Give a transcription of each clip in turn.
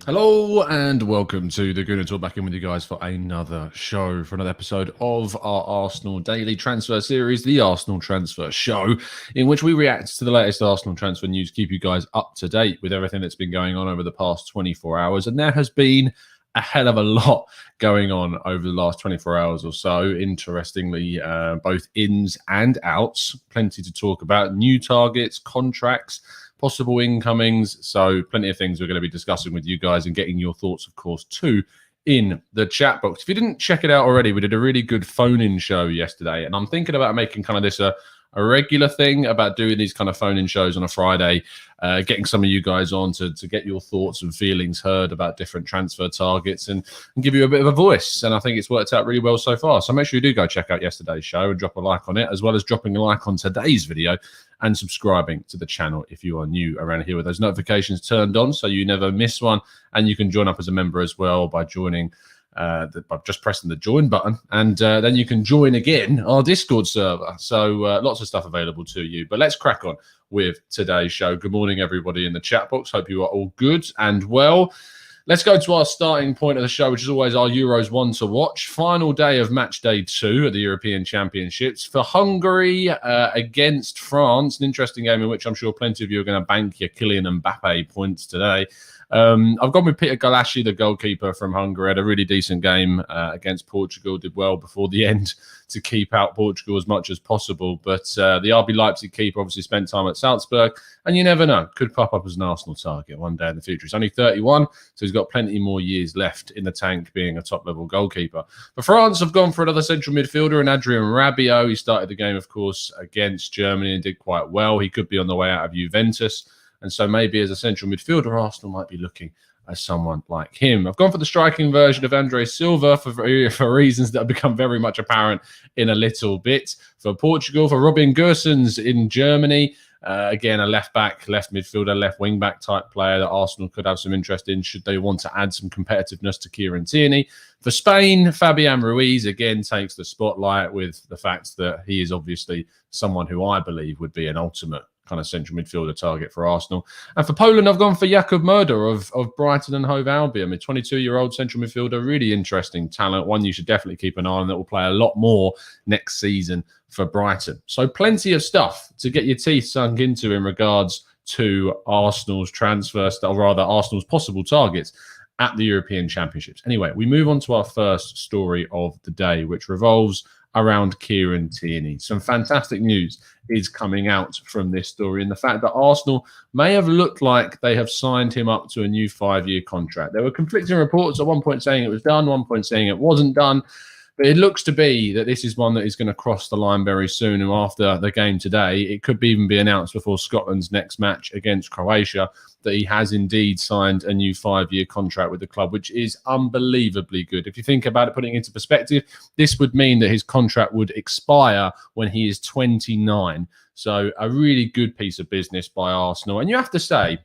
Hello and welcome to the Gooner Talk. Back in with you guys for another show, for another episode of our Arsenal Daily Transfer Series, the Arsenal Transfer Show, in which we react to the latest Arsenal transfer news, keep you guys up to date with everything that's been going on over the past 24 hours. And there has been a hell of a lot going on over the last 24 hours or so. Interestingly, both ins and outs, plenty to talk about, new targets, contracts, possible incomings. So plenty of things we're going to be discussing with you guys and getting your thoughts, of course, too, in the chat box. If you didn't check it out already, we did a really good phone-in show yesterday, and I'm thinking about making kind of this a regular thing about doing these kind of phone-in shows on a Friday, getting some of you guys on to get your thoughts and feelings heard about different transfer targets and give you a bit of a voice. And I think it's worked out really well so far. So make sure you do go check out yesterday's show and drop a like on it, as well as dropping a like on today's video and subscribing to the channel if you are new around here with those notifications turned on so you never miss one. And you can join up as a member as well by joining by just pressing the join button, and then you can join again our Discord server. So lots of stuff available to you. But let's crack on with today's show. Good morning, everybody in the chat box. Hope you are all good and well. Let's go to our starting point of the show, which is always our Euros 1 to watch. Final day of match day 2 at the European Championships for Hungary against France. An interesting game in which I'm sure plenty of you are going to bank your Kylian Mbappe points today. I've gone with Peter Galassi, the goalkeeper from Hungary. Had a really decent game against Portugal. Did well before the end to keep out Portugal as much as possible. But the RB Leipzig keeper obviously spent time at Salzburg. And you never know, could pop up as an Arsenal target one day in the future. He's only 31, so he's got plenty more years left in the tank being a top-level goalkeeper. But France have gone for another central midfielder, and Adrien Rabiot. He started the game, of course, against Germany and did quite well. He could be on the way out of Juventus. And so maybe as a central midfielder, Arsenal might be looking at someone like him. I've gone for the striking version of Andre Silva for reasons that have become very much apparent in a little bit. For Portugal, for Robin Gosens in Germany. Again, a left-back, left midfielder, left wing-back type player that Arsenal could have some interest in should they want to add some competitiveness to Kieran Tierney. For Spain, Fabian Ruiz, again, takes the spotlight with the fact that he is obviously someone who I believe would be an ultimate kind of central midfielder target for Arsenal. And for Poland, I've gone for Jakub Moder of Brighton and Hove Albion, a 22-year-old central midfielder, really interesting talent, one you should definitely keep an eye on that will play a lot more next season for Brighton. So plenty of stuff to get your teeth sunk into in regards to Arsenal's transfer, or rather Arsenal's possible targets at the European Championships. Anyway, we move on to our first story of the day, which revolves around Kieran Tierney. Some fantastic news is coming out from this story, and the fact that Arsenal may have looked like they have signed him up to a new 5-year contract. There were conflicting reports at one point saying it was done, one point saying it wasn't done. But it looks to be that this is one that is going to cross the line very soon. And after the game today, it could even be announced before Scotland's next match against Croatia that he has indeed signed a new 5-year contract with the club, which is unbelievably good. If you think about it, putting it into perspective, this would mean that his contract would expire when he is 29. So a really good piece of business by Arsenal. And you have to say,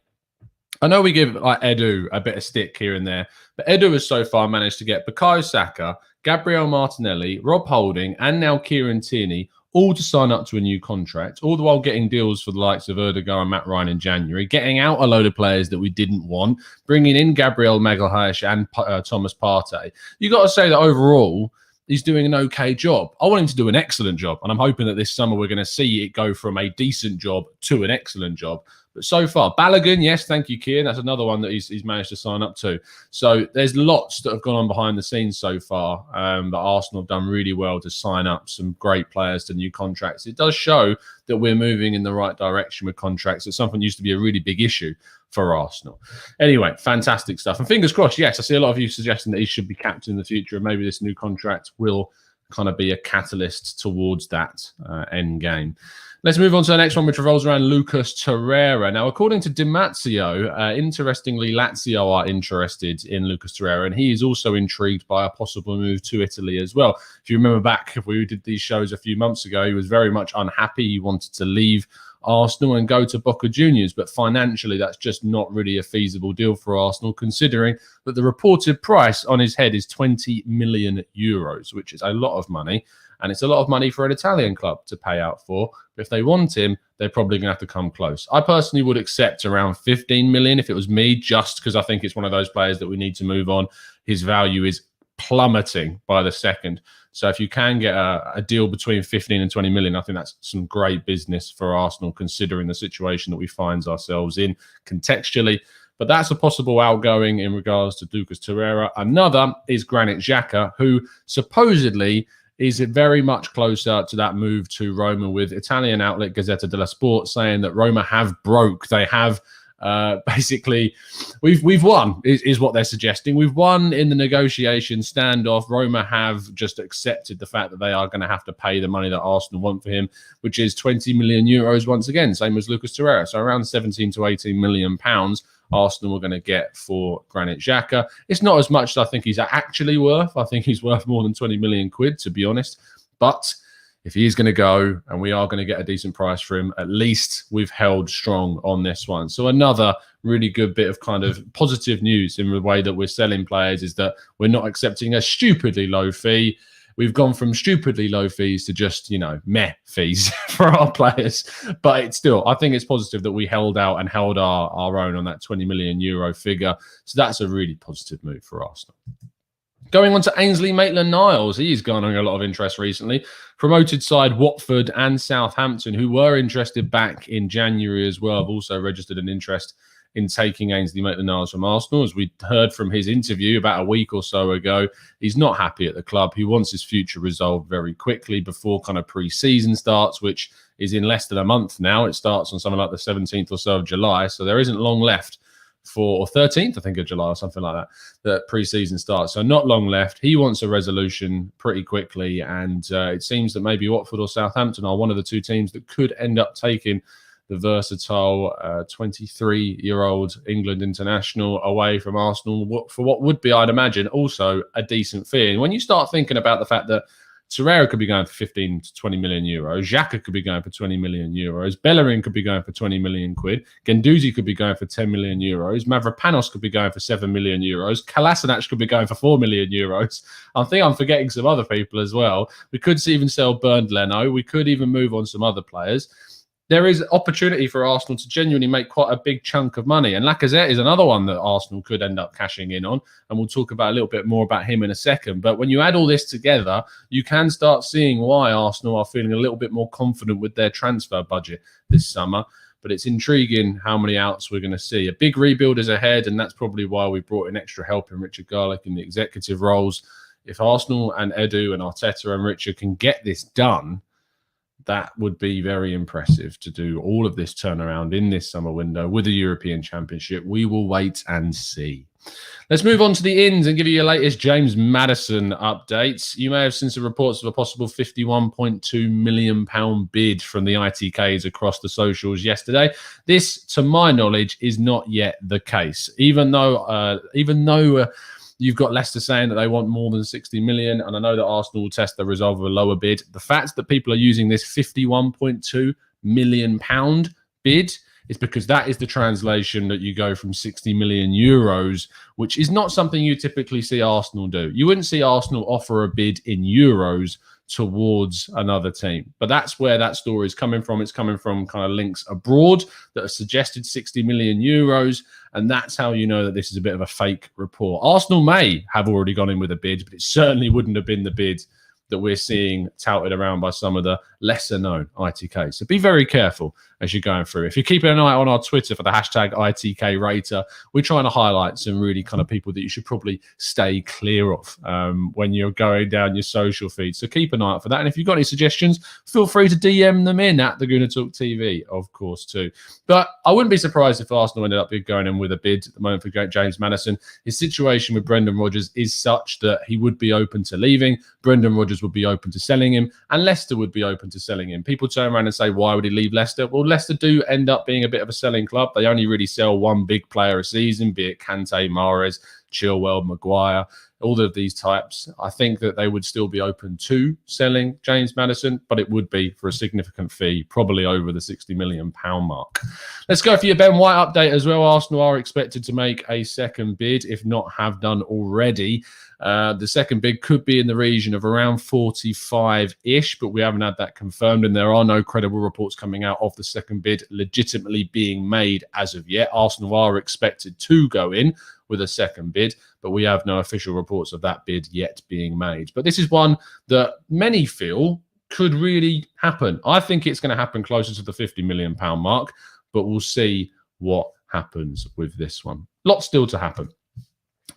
I know we give Edu a bit of stick here and there, but Edu has so far managed to get Bukayo Saka, Gabriel Martinelli, Rob Holding, and now Kieran Tierney all to sign up to a new contract, all the while getting deals for the likes of Erdegaard and Matt Ryan in January, getting out a load of players that we didn't want, bringing in Gabriel Magalhaes and Thomas Partey. You got to say that overall, he's doing an okay job. I want him to do an excellent job, and I'm hoping that this summer we're going to see it go from a decent job to an excellent job. But so far, Balogun, yes, thank you, Kieran. That's another one that he's managed to sign up to. So there's lots that have gone on behind the scenes so far. But Arsenal have done really well to sign up some great players to new contracts. It does show that we're moving in the right direction with contracts. It's something that used to be a really big issue for Arsenal. Anyway, fantastic stuff. And fingers crossed, yes, I see a lot of you suggesting that he should be captain in the future. And maybe this new contract will kind of be a catalyst towards that end game. Let's move on to the next one, which revolves around Lucas Torreira. Now, according to Di Marzio, interestingly, Lazio are interested in Lucas Torreira, and he is also intrigued by a possible move to Italy as well. If you remember back, if we did these shows a few months ago, he was very much unhappy. He wanted to leave Arsenal and go to Boca Juniors. But financially, that's just not really a feasible deal for Arsenal, considering that the reported price on his head is 20 million euros, which is a lot of money. And it's a lot of money for an Italian club to pay out for. But if they want him, they're probably going to have to come close. I personally would accept around 15 million if it was me, just because I think it's one of those players that we need to move on. His value is plummeting by the second. So if you can get a deal between 15 and 20 million, I think that's some great business for Arsenal, considering the situation that we find ourselves in contextually. But that's a possible outgoing in regards to Lucas Torreira. Another is Granit Xhaka, who supposedly is very much closer to that move to Roma, with Italian outlet Gazzetta dello Sport saying that Roma have broke. They have basically, we've won, is what they're suggesting. We've won in the negotiation standoff. Roma have just accepted the fact that they are going to have to pay the money that Arsenal want for him, which is 20 million euros once again, same as Lucas Torreira. So around 17 to 18 million pounds Arsenal are going to get for Granit Xhaka. It's not as much as I think he's actually worth. I think he's worth more than 20 million quid, to be honest. But if he is going to go and we are going to get a decent price for him, at least we've held strong on this one. So another really good bit of kind of positive news in the way that we're selling players is that we're not accepting a stupidly low fee. We've gone from stupidly low fees to just, meh fees for our players. But it's still, I think it's positive that we held out and held our own on that 20 million euro figure. So that's a really positive move for Arsenal. Going on to Ainsley Maitland-Niles, he's garnering a lot of interest recently. Promoted side Watford and Southampton, who were interested back in January as well, have also registered an interest in taking Ainsley Maitland-Niles from Arsenal. As we heard from his interview about a week or so ago, he's not happy at the club. He wants his future resolved very quickly before kind of pre-season starts, which is in less than a month now. It starts on something like the 17th or so of July, so there isn't long left or 13th, I think, of July or something like that pre-season starts. So not long left. He wants a resolution pretty quickly, and it seems that maybe Watford or Southampton are one of the two teams that could end up taking the versatile 23-year-old England international away from Arsenal for what would be, I'd imagine, also a decent fee. And when you start thinking about the fact that Torreira could be going for 15 to 20 million euros, Xhaka could be going for 20 million euros, Bellerin could be going for 20 million quid, Guendouzi could be going for 10 million euros, Mavropanos could be going for 7 million euros, Kolasinac could be going for 4 million euros. I think I'm forgetting some other people as well. We could even sell Bernd Leno. We could even move on some other players. There is opportunity for Arsenal to genuinely make quite a big chunk of money. And Lacazette is another one that Arsenal could end up cashing in on. And we'll talk about a little bit more about him in a second. But when you add all this together, you can start seeing why Arsenal are feeling a little bit more confident with their transfer budget this summer. But it's intriguing how many outs we're going to see. A big rebuild is ahead, and that's probably why we brought in extra help in Richard Garlick in the executive roles. If Arsenal and Edu and Arteta and Richard can get this done, that would be very impressive to do all of this turnaround in this summer window with the European Championship. We will wait and see. Let's move on to the ins and give you your latest James Maddison updates. You may have seen some reports of a possible £51.2 million bid from the ITKs across the socials yesterday. This, to my knowledge, is not yet the case. Even though you've got Leicester saying that they want more than 60 million, and I know that Arsenal will test the resolve of a lower bid. The fact that people are using this £51.2 million bid is because that is the translation that you go from 60 million euros, which is not something you typically see Arsenal do. You wouldn't see Arsenal offer a bid in euros towards another team. But that's where that story is coming from. It's coming from kind of links abroad that have suggested 60 million euros. And that's how you know that this is a bit of a fake report. Arsenal may have already gone in with a bid, but it certainly wouldn't have been the bid that we're seeing touted around by some of the lesser known ITKs. So be very careful as you're going through. If you're keeping an eye on our Twitter for the hashtag ITK Rater, we're trying to highlight some really kind of people that you should probably stay clear of when you're going down your social feed. So keep an eye out for that. And if you've got any suggestions, feel free to DM them in at the Gooner Talk TV, of course, too. But I wouldn't be surprised if Arsenal ended up going in with a bid at the moment for James Maddison. His situation with Brendan Rodgers is such that he would be open to leaving. Brendan Rodgers would be open to selling him, and Leicester would be open to selling him. People turn around and say, why would he leave Leicester? Well, Leicester do end up being a bit of a selling club. They only really sell one big player a season, be it Kante, Mahrez, Chilwell, Maguire. all of these types, I think that they would still be open to selling James Maddison, but it would be for a significant fee, probably over the £60 million mark. Let's go for your Ben White update as well. Arsenal are expected to make a second bid, if not have done already. The second bid could be in the region of around 45-ish, but we haven't had that confirmed, and there are no credible reports coming out of the second bid legitimately being made as of yet. Arsenal are expected to go in with a second bid, but we have no official reports of that bid yet being made. But this is one that many feel could really happen. I think it's going to happen closer to the £50 million mark, but we'll see what happens with this one. Lots still to happen.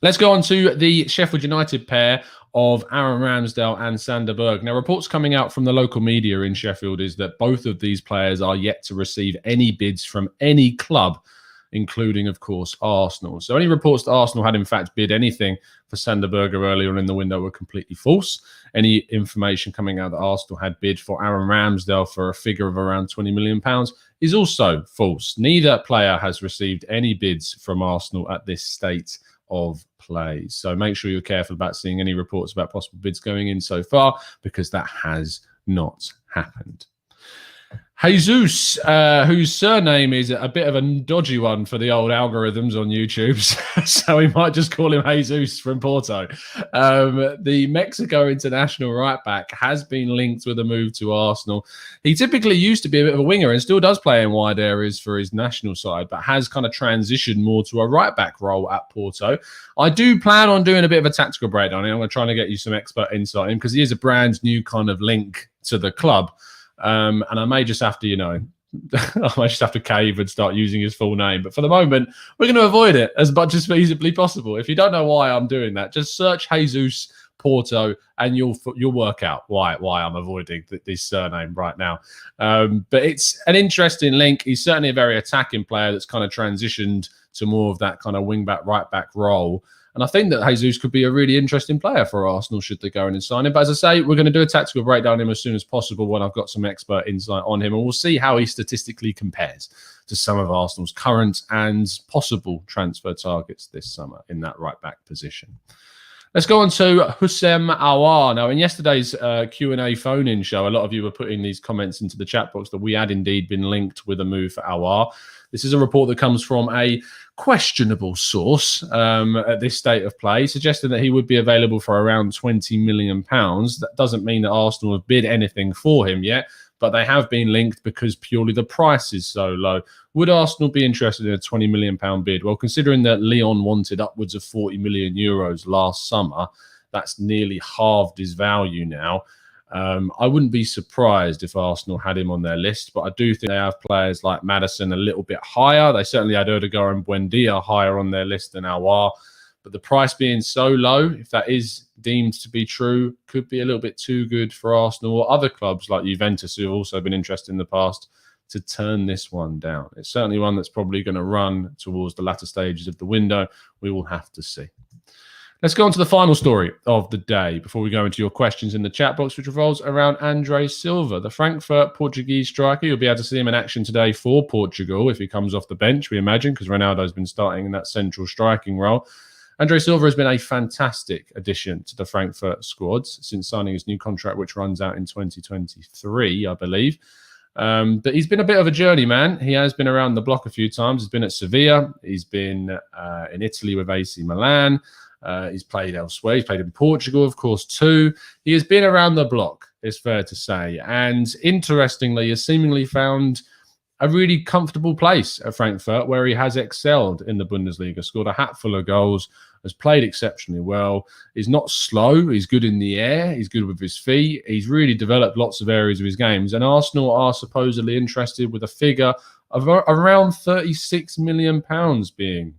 Let's go on to the Sheffield United pair of Aaron Ramsdale and Sander Berge. Now, reports coming out from the local media in Sheffield is that both of these players are yet to receive any bids from any club, including, of course, Arsenal. So any reports that Arsenal had, in fact, bid anything for Sander Berge earlier on in the window were completely false. Any information coming out that Arsenal had bid for Aaron Ramsdale for a figure of around £20 million is also false. Neither player has received any bids from Arsenal at this state of play. So make sure you're careful about seeing any reports about possible bids going in so far, because that has not happened. Jesus, whose surname is a bit of a dodgy one for the old algorithms on YouTube, so we might just call him Jesus from Porto. The Mexico international right-back has been linked with a move to Arsenal. He typically used to be a bit of a winger and still does play in wide areas for his national side, but has kind of transitioned more to a right-back role at Porto. I do plan on doing a bit of a tactical breakdown. I'm going to try to get you some expert insight in, because he is a brand new kind of link to the club. And I may just have to, I might just have to cave and start using his full name. But for the moment, we're going to avoid it as much as feasibly possible. If you don't know why I'm doing that, just search Jesus Porto and you'll work out why I'm avoiding this surname right now. But it's an interesting link. He's certainly a very attacking player that's kind of transitioned to more of that kind of wing-back, right-back role. And I think that Jesus could be a really interesting player for Arsenal should they go in and sign him. But as I say, we're going to do a tactical breakdown on him as soon as possible when I've got some expert insight on him. And we'll see how he statistically compares to some of Arsenal's current and possible transfer targets this summer in that right-back position. Let's go on to Houssem Aouar. Now, in yesterday's Q&A phone-in show, a lot of you were putting these comments into the chat box that we had indeed been linked with a move for Aouar. This is a report that comes from a questionable source at this state of play, suggesting that he would be available for around £20 million. That doesn't mean that Arsenal have bid anything for him yet, but they have been linked because purely the price is so low. Would Arsenal be interested in a £20 million bid? Well, considering that Lyon wanted upwards of €40 million last summer, that's nearly halved his value now. I wouldn't be surprised if Arsenal had him on their list, but I do think they have players like Maddison a little bit higher. They certainly had Odegaard and Buendia higher on their list than Aouar. But the price being so low, if that is deemed to be true, could be a little bit too good for Arsenal or other clubs like Juventus, who have also been interested in the past, to turn this one down. It's certainly one that's probably going to run towards the latter stages of the window. We will have to see. Let's go on to the final story of the day before we go into your questions in the chat box, which revolves around Andre Silva, the Frankfurt Portuguese striker. You'll be able to see him in action today for Portugal if he comes off the bench, we imagine, because Ronaldo's been starting in that central striking role. Andre Silva has been a fantastic addition to the Frankfurt squads since signing his new contract, which runs out in 2023, I believe. But he's been a bit of a journeyman. He has been around the block a few times. He's been at Sevilla. He's been in Italy with AC Milan. He's played elsewhere. He's played in Portugal, of course, too. He has been around the block, it's fair to say. And interestingly, has seemingly found a really comfortable place at Frankfurt where he has excelled in the Bundesliga, scored a hatful of goals, has played exceptionally well. He's not slow. He's good in the air. He's good with his feet. He's really developed lots of areas of his games. And Arsenal are supposedly interested with a figure of around £36 million being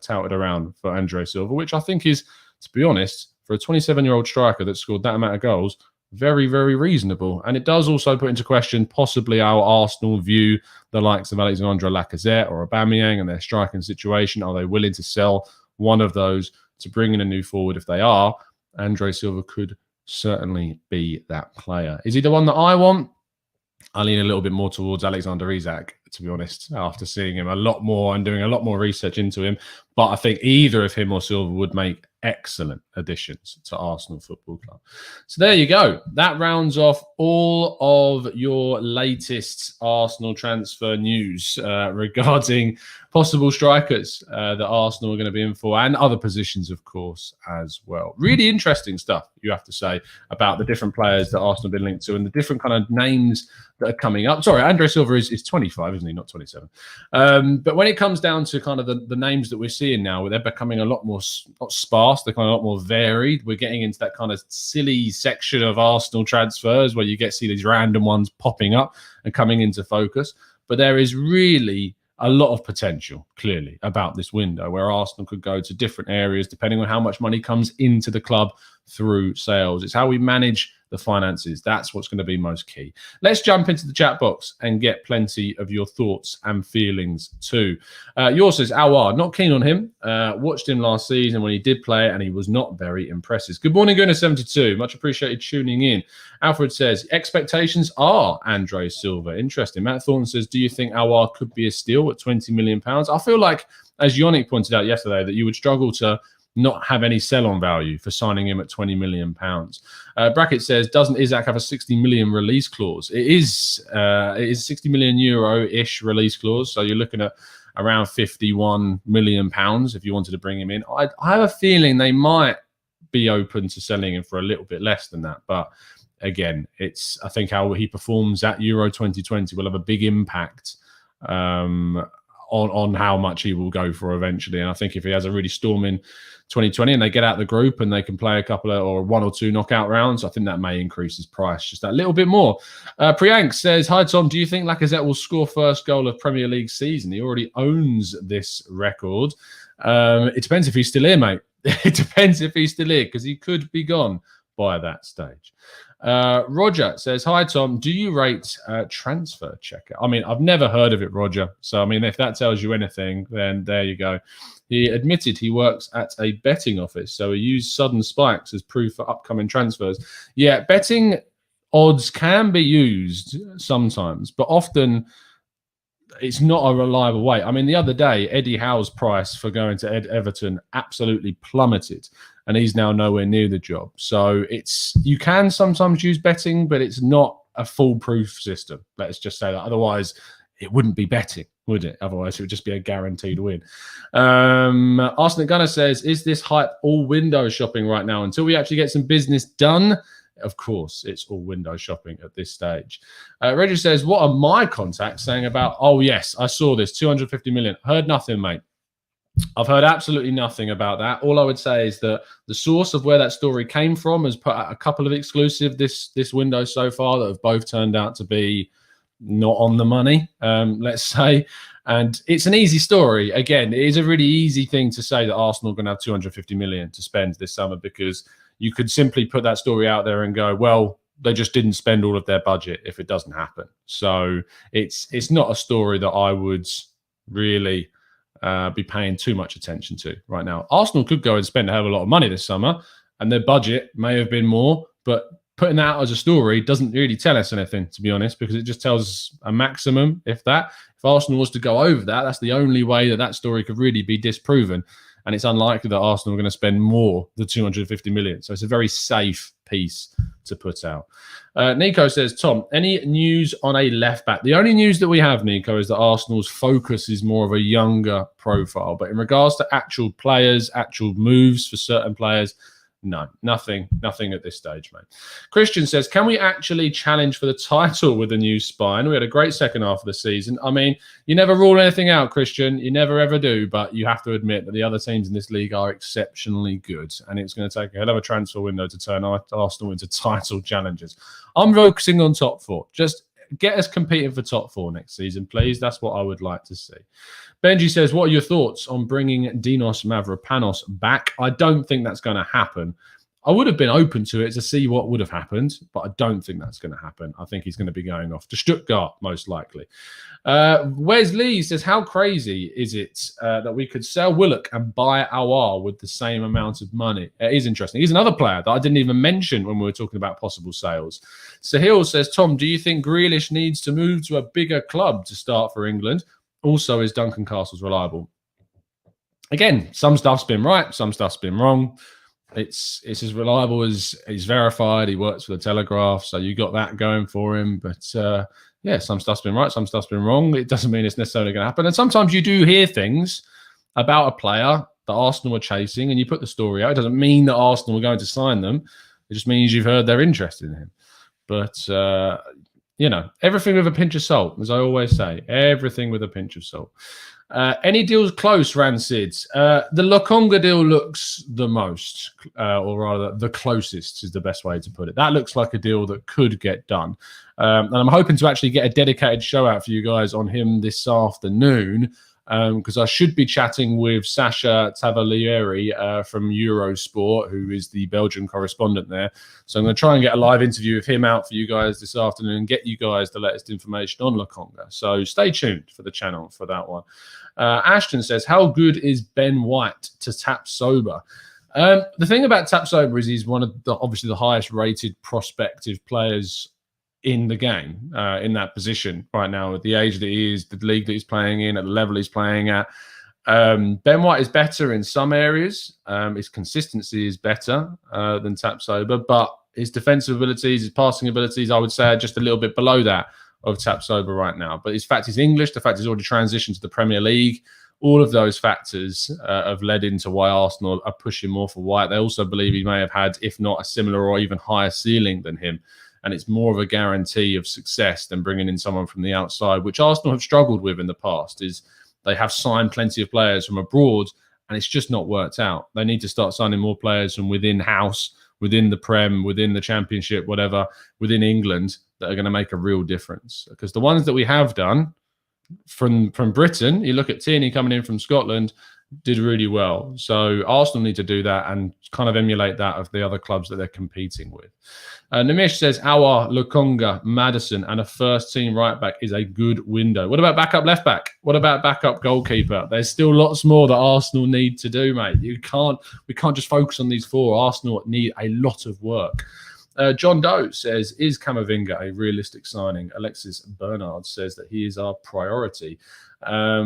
touted around for Andre Silva, which I think is, to be honest, for a 27-year-old striker that scored that amount of goals, very, very reasonable. And it does also put into question possibly how Arsenal view the likes of Alexandre Lacazette or Aubameyang and their striking situation. Are they willing to sell one of those to bring in a new forward? If they are, Andre Silva could certainly be that player. Is he the one that I want? I lean a little bit more towards Alexander Isak, to be honest, after seeing him a lot more and doing a lot more research into him. But I think either of him or Silva would make excellent additions to Arsenal Football Club. So there you go. That rounds off all of your latest Arsenal transfer news regarding possible strikers that Arsenal are going to be in for, and other positions, of course, as well. Really interesting stuff, you have to say, about the different players that Arsenal have been linked to and the different kind of names that are coming up. Sorry, Andre Silva is 25, isn't he? Not 27. But when it comes down to kind of the names that we're seeing now, they're becoming a lot more, not sparse, they're kind of a lot more varied. We're getting into that kind of silly section of Arsenal transfers where you see these random ones popping up and coming into focus. But there is really a lot of potential, clearly, about this window where Arsenal could go to different areas depending on how much money comes into the club through sales. It's how we manage the finances. That's what's going to be most key. Let's jump into the chat box and get plenty of your thoughts and feelings too. Yours says, Aouar, not keen on him. Watched him last season when he did play and he was not very impressive. Good morning, Gooner72. Much appreciated tuning in. Alfred says, expectations are Andre Silva. Interesting. Matt Thornton says, do you think Aouar could be a steal at £20 million? I feel like, as Yannick pointed out yesterday, that you would struggle to not have any sell-on value for signing him at £20 million. Bracket says, doesn't Isaac have a 60 million release clause? It is 60 million euro-ish release clause. So you're looking at around £51 million if you wanted to bring him in. I have a feeling they might be open to selling him for a little bit less than that. But again, I think how he performs at Euro 2020 will have a big impact on how much he will go for eventually. And I think if he has a really storming 2020 and they get out the group and they can play a couple of or one or two knockout rounds, I think that may increase his price just that little bit more. Priyank says, hi Tom, do you think Lacazette will score first goal of Premier League season? He already owns this record. It depends if he's still here, mate. It depends if he's still here, because he could be gone by that stage. Roger says, hi Tom, do you rate Transfer Checker? I mean, I've never heard of it, Roger. So, I mean, if that tells you anything, then there you go. He admitted he works at a betting office, so he used sudden spikes as proof for upcoming transfers. Yeah, betting odds can be used sometimes, but often it's not a reliable way. I mean, the other day, Eddie Howe's price for going to Everton absolutely plummeted, and he's now nowhere near the job. So you can sometimes use betting, but it's not a foolproof system. Let's just say that. Otherwise, it wouldn't be betting, would it? Otherwise, it would just be a guaranteed win. Arsenic Gunner says, is this hype all window shopping right now until we actually get some business done? Of course, it's all window shopping at this stage. Reggie says, what are my contacts saying about, oh, yes, I saw this, 250 million. Heard nothing, mate. I've heard absolutely nothing about that. All I would say is that the source of where that story came from has put out a couple of exclusive this window so far that have both turned out to be not on the money, let's say. And it's an easy story. Again, it is a really easy thing to say that Arsenal are going to have 250 million to spend this summer, because you could simply put that story out there and go, well, they just didn't spend all of their budget if it doesn't happen. So it's not a story that I would really be paying too much attention to right now. Arsenal could go and spend a hell of a lot of money this summer, and their budget may have been more, but putting that out as a story doesn't really tell us anything, to be honest, because it just tells us a maximum, if that. If Arsenal was to go over that, that's the only way that story could really be disproven. And it's unlikely that Arsenal are going to spend more than 250 million. So it's a very safe piece to put out. Nico says, Tom, any news on a left back? The only news that we have, Nico, is that Arsenal's focus is more of a younger profile. But in regards to actual players, actual moves for certain players, no, nothing at this stage, mate. Christian says, can we actually challenge for the title with a new spine? We had a great second half of the season. I mean, you never rule anything out, Christian. You never, ever do. But you have to admit that the other teams in this league are exceptionally good. And it's going to take a hell of a transfer window to turn Arsenal into title challengers. I'm focusing on top four. Just get us competing for top four next season, please. That's what I would like to see. Benji says, what are your thoughts on bringing Dinos Mavropanos back? I don't think that's going to happen. I would have been open to it to see what would have happened, but I don't think that's going to happen. I think he's going to be going off to Stuttgart, most likely. Wes Lee says, how crazy is it that we could sell Willock and buy Aouar with the same amount of money? It is interesting. He's another player that I didn't even mention when we were talking about possible sales. Sahil says, Tom, do you think Grealish needs to move to a bigger club to start for England? Also, is Duncan Castles reliable? Again, some stuff's been right, some stuff's been wrong. It's as reliable as he's verified. He works for the Telegraph, so you got that going for him. But yeah, some stuff's been right, some stuff's been wrong. It doesn't mean it's necessarily going to happen. And sometimes you do hear things about a player that Arsenal are chasing, and you put the story out. It doesn't mean that Arsenal are going to sign them. It just means you've heard they're interested in him. But everything with a pinch of salt, as I always say. Everything with a pinch of salt. Any deals close, Rancid? The Lokonga deal looks the most, or rather the closest is the best way to put it. That looks like a deal that could get done. And I'm hoping to actually get a dedicated show out for you guys on him this afternoon, because I should be chatting with Sacha Tavalieri from Eurosport, who is the Belgian correspondent there. So I'm going to try and get a live interview with him out for you guys this afternoon and get you guys the latest information on Lokonga. So stay tuned for the channel for that one. Ashton says, how good is Ben White to tap sober? The thing about tap sober is he's one of obviously the highest rated prospective players in the game, in that position right now, at the age that he is, the league that he's playing in, at the level he's playing at. Ben White is better in some areas. His consistency is better than Tapsoba, but his defensive abilities, his passing abilities, I would say, are just a little bit below that of Tapsoba right now. But his fact he's English, the fact he's already transitioned to the Premier League, all of those factors have led into why Arsenal are pushing more for White. They also believe he may have had, if not a similar or even higher ceiling than him. And it's more of a guarantee of success than bringing in someone from the outside, which Arsenal have struggled with in the past. Is they have signed plenty of players from abroad, and it's just not worked out. They need to start signing more players from within house, within the Prem, within the Championship, whatever, within England, that are going to make a real difference. Because the ones that we have done from Britain, you look at Tierney coming in from Scotland, did really well. So Arsenal need to do that and kind of emulate that of the other clubs that they're competing with. Nimish says, Aouar, Lokonga, Maddison, and a first-team right-back is a good window. What about backup left-back? What about backup goalkeeper? There's still lots more that Arsenal need to do, mate. We can't just focus on these four. Arsenal need a lot of work. John Doe says, is Camavinga a realistic signing? Alexis Bernard says that he is our priority. I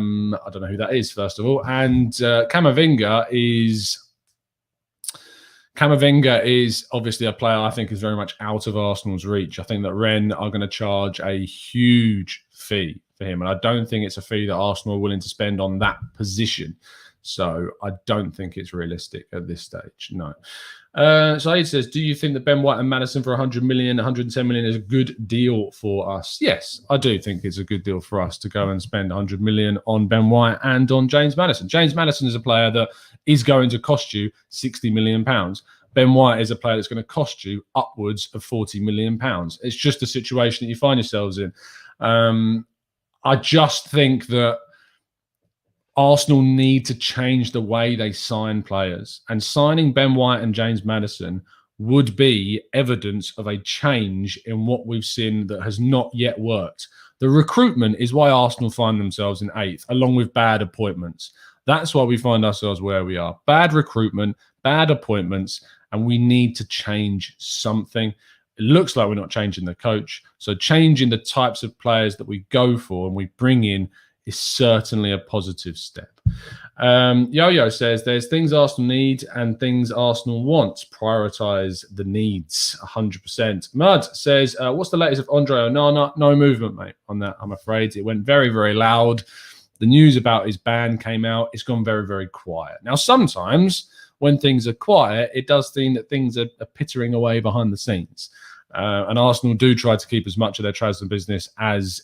don't know who that is, first of all. And Camavinga is obviously a player I think is very much out of Arsenal's reach. I think that Rennes are going to charge a huge fee for him. And I don't think it's a fee that Arsenal are willing to spend on that position. So I don't think it's realistic at this stage. No. Saeed says, do you think that Ben White and Maddison for 100 million, 110 million is a good deal for us? Yes, I do think it's a good deal for us to go and spend 100 million on Ben White and on James Maddison. James Maddison is a player that is going to cost you 60 million pounds. Ben White is a player that's going to cost you upwards of 40 million pounds. It's just a situation that you find yourselves in. I just think that Arsenal need to change the way they sign players. And signing Ben White and James Maddison would be evidence of a change in what we've seen that has not yet worked. The recruitment is why Arsenal find themselves in 8th, along with bad appointments. That's why we find ourselves where we are. Bad recruitment, bad appointments, and we need to change something. It looks like we're not changing the coach. So changing the types of players that we go for and we bring in is certainly a positive step. Yo-Yo says, there's things Arsenal need and things Arsenal want. Prioritise the needs, 100%. Mud says, what's the latest of Andre Onana? No movement, mate, on that, I'm afraid. It went very, very loud. The news about his ban came out. It's gone very, very quiet. Now, sometimes when things are quiet, it does seem that things are pittering away behind the scenes. And Arsenal do try to keep as much of their transfer business as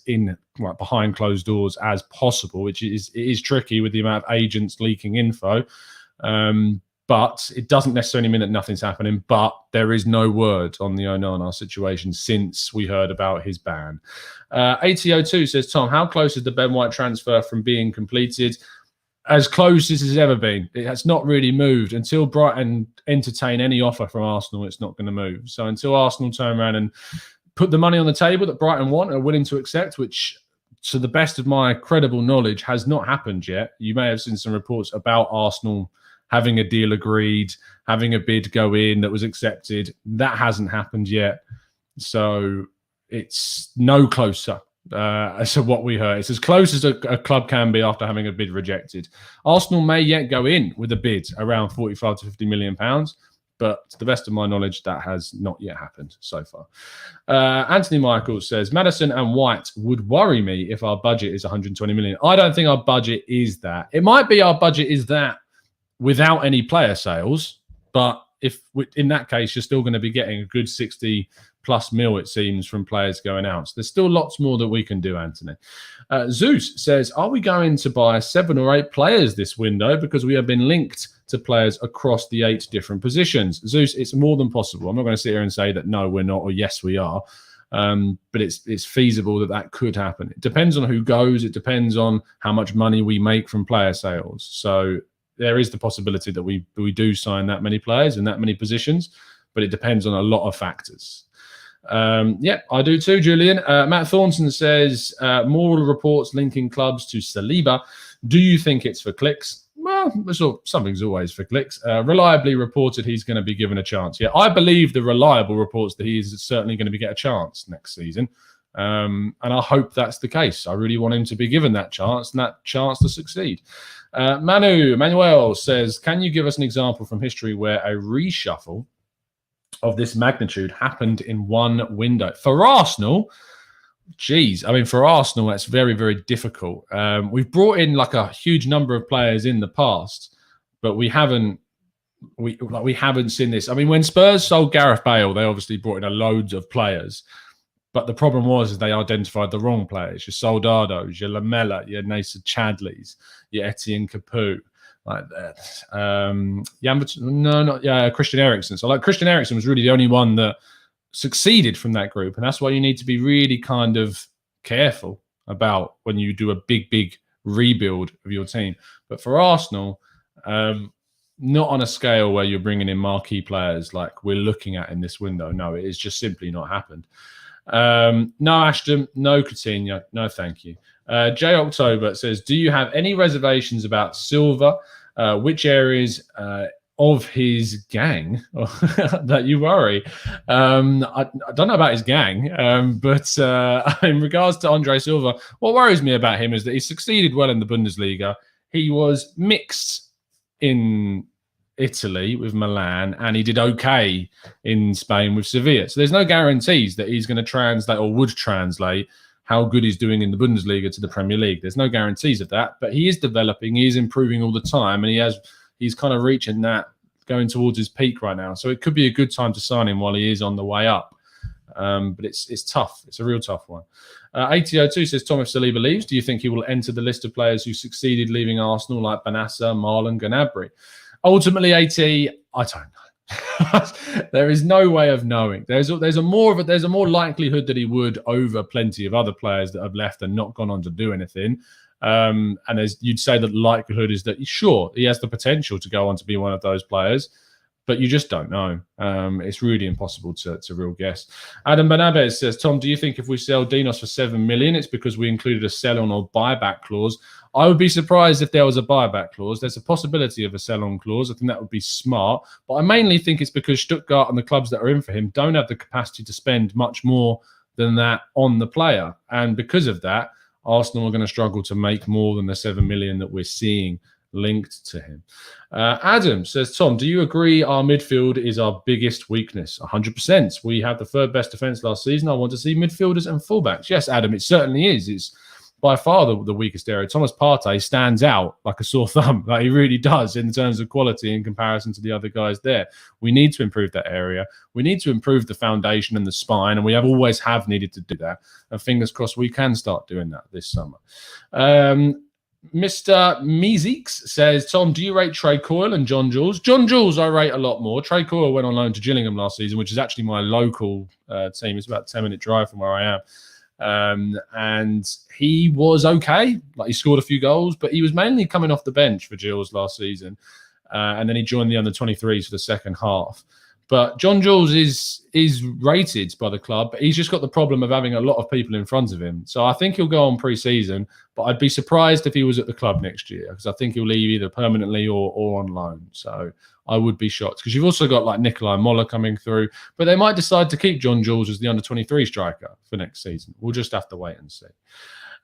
behind closed doors as possible, which is tricky with the amount of agents leaking info. But it doesn't necessarily mean that nothing's happening. But there is no word on the Onana situation since we heard about his ban. ATO2 says, Tom, how close is the Ben White transfer from being completed? as close as it's ever been. It has not really moved. Until Brighton entertain any offer from Arsenal, it's not going to move. So until Arsenal turn around and put the money on the table that Brighton want and are willing to accept, which, to the best of my credible knowledge, has not happened yet. You may have seen some reports about Arsenal having a deal agreed, having a bid go in that was accepted. That hasn't happened yet. So it's no closer. So what we heard, it's as close as a club can be after having a bid rejected. Arsenal may yet go in with a bid around 45 to 50 million pounds, but to the best of my knowledge, that has not yet happened so far. Anthony Michaels says, Maddison and White would worry me if our budget is 120 million. I don't think our budget is that. It might be our budget is that without any player sales, but if in that case, you're still going to be getting a good 60 plus mil, it seems, from players going out. So there's still lots more that we can do, Anthony. Zeus says, are we going to buy 7 or 8 players this window because we have been linked to players across the 8 different positions? Zeus, it's more than possible. I'm not going to sit here and say that no, we're not, or yes, we are. But it's feasible that could happen. It depends on who goes. It depends on how much money we make from player sales. So there is the possibility that we do sign that many players in that many positions, but it depends on a lot of factors. Yeah, I do too, Julian. Matt Thornton says, more reports linking clubs to Saliba. Do you think it's for clicks? Well, something's always for clicks. Reliably reported he's going to be given a chance. Yeah, I believe the reliable reports that he is certainly going to get a chance next season. And I hope that's the case. I really want him to be given that chance and that chance to succeed. Manuel says, can you give us an example from history where a reshuffle of this magnitude happened in one window? For Arsenal, for Arsenal, that's very, very difficult. We've brought in like a huge number of players in the past, but we haven't seen this. I mean, when Spurs sold Gareth Bale, they obviously brought in a loads of players. But the problem was they identified the wrong players. Your Soldados, your Lamela, your Nacer Chadleys, your Etienne Capoue, like that. Christian Eriksen. So Christian Eriksen was really the only one that succeeded from that group. And that's why you need to be really kind of careful about when you do a big rebuild of your team. But for Arsenal, not on a scale where you're bringing in marquee players like we're looking at in this window. No, it has just simply not happened. No Ashton, no Coutinho, no thank you. J October says, do you have any reservations about Silva? Which areas of his gang that you worry? I don't know about his gang, but in regards to Andre Silva, what worries me about him is that he succeeded well in the Bundesliga. He was mixed in Italy with Milan, and he did okay in Spain with Sevilla. So there's no guarantees that he's going to translate or would translate how good he's doing in the Bundesliga to the Premier League. There's no guarantees of that, but he is developing, he is improving all the time, and he's kind of reaching that, going towards his peak right now. So it could be a good time to sign him while he is on the way up. But it's tough. It's a real tough one. 8002 says, Tom, if Saliba leaves, do you think he will enter the list of players who succeeded leaving Arsenal like Benassa, Marlon, Gnabry? Ultimately, AT, I don't know. There is no way of knowing. There's a more likelihood that he would over plenty of other players that have left and not gone on to do anything. And you'd say that the likelihood is that, sure, he has the potential to go on to be one of those players, but you just don't know. It's really impossible to real guess. Adam Benabez says, Tom, do you think if we sell Dinos for 7 million, it's because we included a sell-on or buyback clause? I would be surprised if there was a buyback clause. There's a possibility of a sell-on clause. I think that would be smart. But I mainly think it's because Stuttgart and the clubs that are in for him don't have the capacity to spend much more than that on the player. And because of that, Arsenal are going to struggle to make more than the 7 million that we're seeing linked to him. Adam says, Tom, do you agree our midfield is our biggest weakness? 100%. We had the third best defence last season. I want to see midfielders and fullbacks. Yes, Adam, it certainly is. It's by far the weakest area. Thomas Partey stands out like a sore thumb. Like he really does in terms of quality in comparison to the other guys there. We need to improve that area. We need to improve the foundation and the spine, and we always have needed to do that. And fingers crossed we can start doing that this summer. Mr. Meezeeks says, Tom, do you rate Trey Coyle and John Jules? John Jules I rate a lot more. Trey Coyle went on loan to Gillingham last season, which is actually my local team. It's about a 10-minute drive from where I am. And he was okay. Like, he scored a few goals, but he was mainly coming off the bench for Gilles last season. And then he joined the under-23s for the second half. But John Jules is rated by the club, but he's just got the problem of having a lot of people in front of him. So I think he'll go on pre-season, but I'd be surprised if he was at the club next year, because I think he'll leave either permanently or on loan. So I would be shocked, because you've also got like Nikolai Moller coming through, but they might decide to keep John Jules as the under-23 striker for next season. We'll just have to wait and see.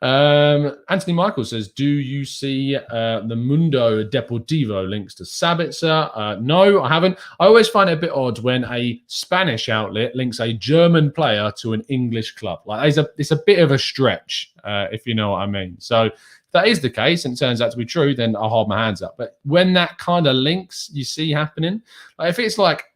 Anthony Michael says, do you see the Mundo Deportivo links to Sabitzer? No, I haven't. I always find it a bit odd when a Spanish outlet links a German player to an English club. Like, it's a bit of a stretch, if you know what I mean. So if that is the case and it turns out to be true, then I'll hold my hands up. But when that kind of links you see happening, like if it's like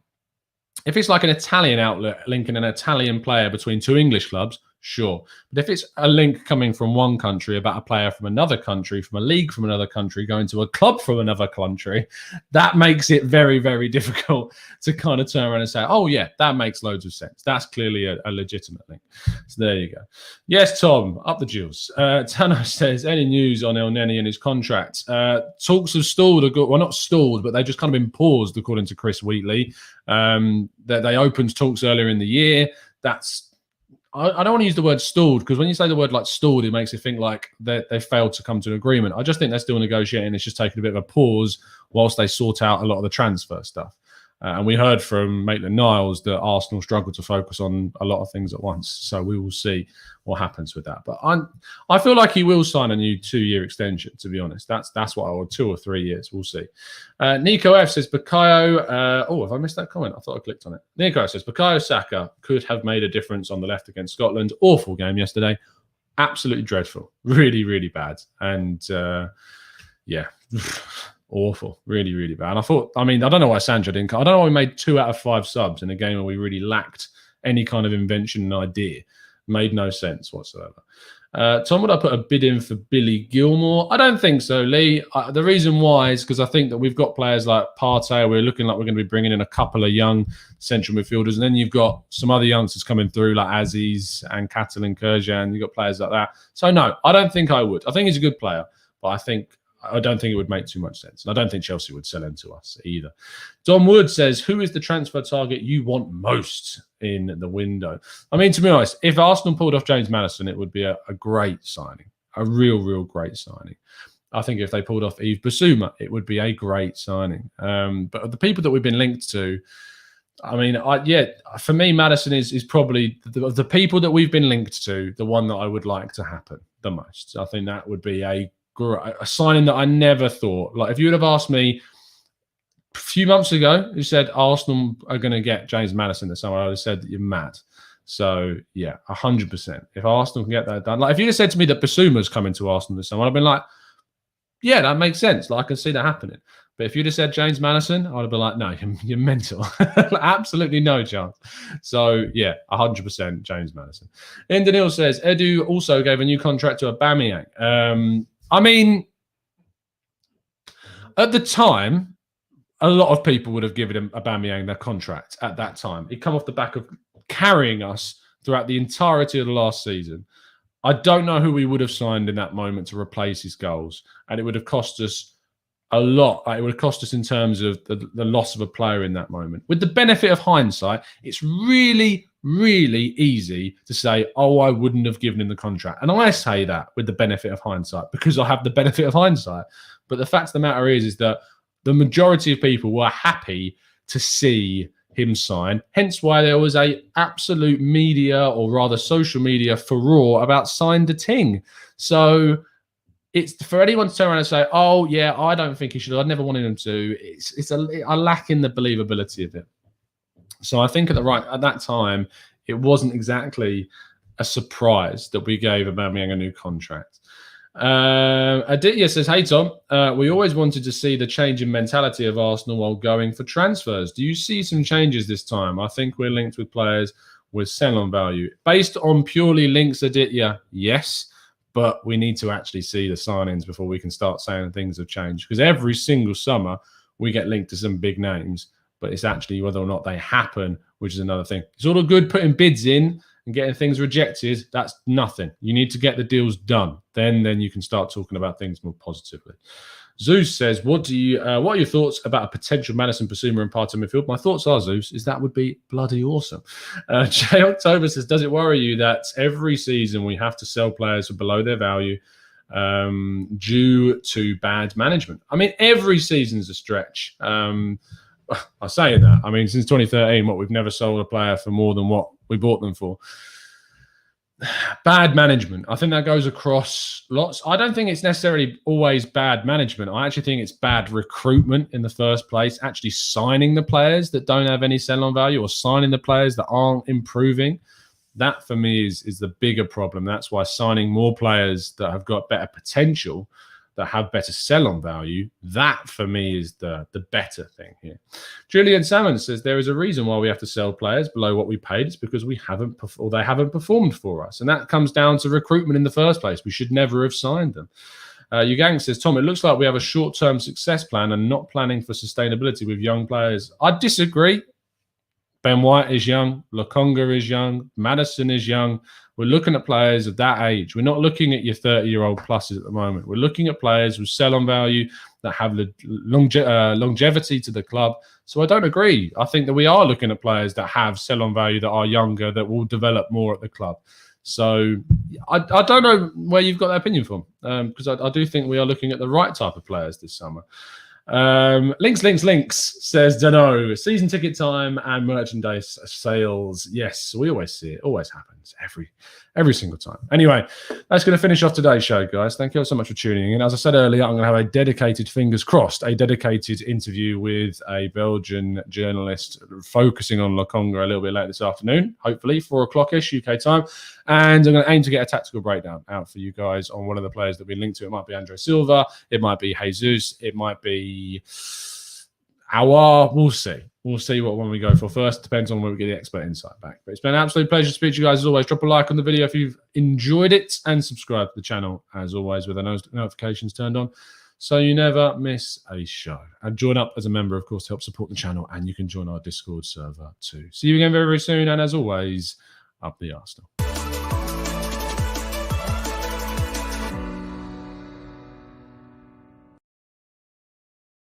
an Italian outlet linking an Italian player between two English clubs, sure. But if it's a link coming from one country about a player from another country, from a league from another country, going to a club from another country, that makes it very, very difficult to kind of turn around and say, oh, yeah, that makes loads of sense. That's clearly a legitimate link. So there you go. Yes, Tom, up the Jules. Tano says, any news on El Neni and his contract? Talks have stalled. Well, not stalled, but they've just kind of been paused, according to Chris Wheatley. That they opened talks earlier in the year. I don't want to use the word stalled, because when you say the word like stalled, it makes it think like they failed to come to an agreement. I just think they're still negotiating. It's just taking a bit of a pause whilst they sort out a lot of the transfer stuff. And we heard from Maitland-Niles that Arsenal struggled to focus on a lot of things at once. So we will see what happens with that. But I feel like he will sign a new 2-year extension, to be honest. That's what I would, 2 or 3 years. We'll see. Nico F says, Bukayo... have I missed that comment? I thought I clicked on it. Nico F says, Bukayo Saka could have made a difference on the left against Scotland. Awful game yesterday. Absolutely dreadful. Really, really bad. And, yeah... awful, really, really bad. I don't know why Sancho didn't come. I don't know why we made 2 out of 5 subs in a game where we really lacked any kind of invention and idea. Made no sense whatsoever. Tom, would I put a bid in for Billy Gilmore? I don't think so, Lee. The reason why is because I think that we've got players like Partey. We're looking like we're going to be bringing in a couple of young central midfielders. And then you've got some other youngsters coming through like Aziz and Catalan Kurjan. You've got players like that. So, no, I don't think I would. I think he's a good player, but I don't think it would make too much sense. And I don't think Chelsea would sell him to us either. Don Wood says, who is the transfer target you want most in the window? I mean, to be honest, if Arsenal pulled off James Maddison, it would be a great signing. A real, real great signing. I think if they pulled off Yves Bissouma, it would be a great signing. But the people that we've been linked to, I mean, for me, Maddison is probably the people that we've been linked to, the one that I would like to happen the most. I think that would be a signing that I never thought. Like, if you would have asked me a few months ago, who said Arsenal are going to get James Maddison this summer, I would have said that you're mad. So, yeah, 100%. If Arsenal can get that done. Like, if you'd have said to me that Bissouma's coming to Arsenal this summer, I'd have been like, yeah, that makes sense. Like, I can see that happening. But if you'd have said James Maddison, I'd have been like, no, you're mental. Absolutely no chance. So, yeah, 100% James Maddison. And Daniil says, Edu also gave a new contract to Aubameyang. I mean, at the time, a lot of people would have given him Aubameyang their contract at that time. He'd come off the back of carrying us throughout the entirety of the last season. I don't know who we would have signed in that moment to replace his goals. And it would have cost us a lot. It would have cost us in terms of the loss of a player in that moment. With the benefit of hindsight, it's really, really easy to say, oh, I wouldn't have given him the contract. And I say that with the benefit of hindsight because I have the benefit of hindsight. But the fact of the matter is that the majority of people were happy to see him sign. Hence why there was a absolute media, or rather social media, furore about sign the ting. So it's for anyone to turn around and say, oh, yeah, I don't think he should. I never wanted him to. I lack in the believability of it. So I think at that time, it wasn't exactly a surprise that we gave Aubameyang a new contract. Aditya says, hey, Tom, we always wanted to see the change in mentality of Arsenal while going for transfers. Do you see some changes this time? I think we're linked with players with sell-on value. Based on purely links, Aditya, yes. But we need to actually see the signings before we can start saying things have changed. Because every single summer, we get linked to some big names. But it's actually whether or not they happen, which is another thing. It's all good putting bids in and getting things rejected, that's nothing. You need to get the deals done. Then you can start talking about things more positively. Zeus says, what are your thoughts about a potential Maddison, Basuma and Partey midfield? My thoughts are, Zeus, is that would be bloody awesome. J October says, does it worry you that every season we have to sell players for below their value due to bad management? I mean, every season's a stretch. I say that. I mean, since 2013, we've never sold a player for more than what we bought them for. Bad management. I think that goes across lots. I don't think it's necessarily always bad management. I actually think it's bad recruitment in the first place. Actually signing the players that don't have any sell-on value or signing the players that aren't improving. That for me is the bigger problem. That's why signing more players that have got better potential, that have better sell-on value, that for me is the better thing here. Julian Salmon says there is a reason why we have to sell players below what we paid. It's because they haven't performed for us. And that comes down to recruitment in the first place. We should never have signed them. Ugang says, Tom, it looks like we have a short-term success plan and not planning for sustainability with young players. I disagree. Ben White is young. Lokonga is young. Maddison is young. We're looking at players of that age. We're not looking at your 30-year-old pluses at the moment. We're looking at players with sell-on value that have longevity to the club. So I don't agree. I think that we are looking at players that have sell-on value that are younger, that will develop more at the club. So I don't know where you've got that opinion from, because I do think we are looking at the right type of players this summer. Links says, don't know, season ticket time and merchandise sales. Yes, we always see it. Always happens every single time. Anyway, that's going to finish off today's show, guys. Thank you all so much for tuning in. As I said earlier, I'm going to have a dedicated, fingers crossed, a dedicated interview with a Belgian journalist focusing on Lokonga a little bit later this afternoon, hopefully 4:00-ish UK time. And I'm going to aim to get a tactical breakdown out for you guys on one of the players that we linked to. It might be Andre Silva. It might be Jesus. It might be Aouar. We'll see. We'll see what one we go for first. Depends on when we get the expert insight back. But it's been an absolute pleasure to speak to you guys as always. Drop a like on the video if you've enjoyed it and subscribe to the channel as always with the notifications turned on so you never miss a show. And join up as a member, of course, to help support the channel. And you can join our Discord server too. See you again very, very soon. And as always, up the Arsenal.